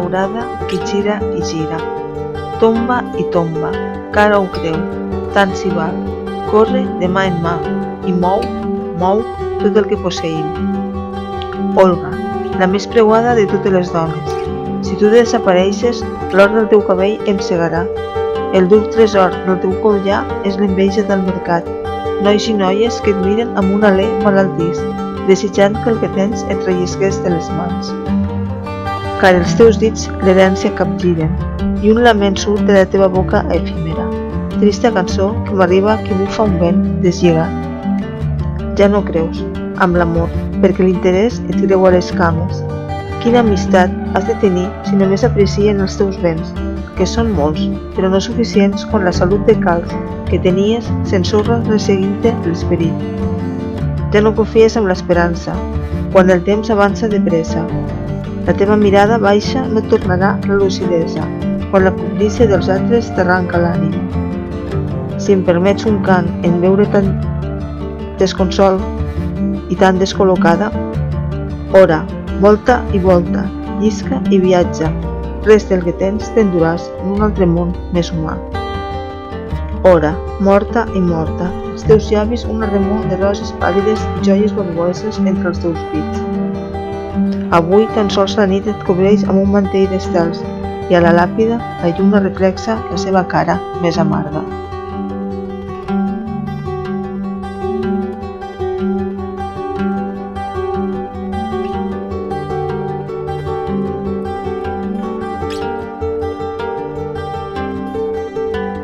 daurada que gira i gira. Tomba i tomba, cara ho creu, tant s'hi val. Corre de mà en mà i mou tot el que posseïm. Olga, la més preuada de totes les dones. Si tu desapareixes, l'or del teu cabell em cegarà. El dur tresor del teu collar és l'enveja del mercat. Nois i noies que et miren amb un alè malaltís, desitjant que el que tens et rellisqués de les mans. Car els teus dits l'herència capgiren i un lament surt de la teva boca efímera. Trista cançó que m'arriba que bufa un vent deslligat. Ja no creus, amb l'amor, perquè l'interès et creua les cames. Quina amistat has de tenir si només aprecien els teus béns, que són molts, però no suficients quan la salut de calç que tenies s'ensorra resseguint-te l'esperit. Ja no confies en l'esperança, quan el temps avança de pressa. La teva mirada baixa no et tornarà la lucidesa, quan la cobdícia dels altres t'arranca l'ànim. Si em permets un cant en veure tant desconsol i tan descol·locada, ora, volta i volta, llisca i viatja, res del que tens t'enduràs en un altre món més humà. Ora, morta i morta, els teus llavis una remor de roses pàl·lides i joies valuoses entre els teus pits. Avui tan sols la nit et cobreix amb un mantell d'estels i a la làpida la lluna reflexa la seva cara més amarga.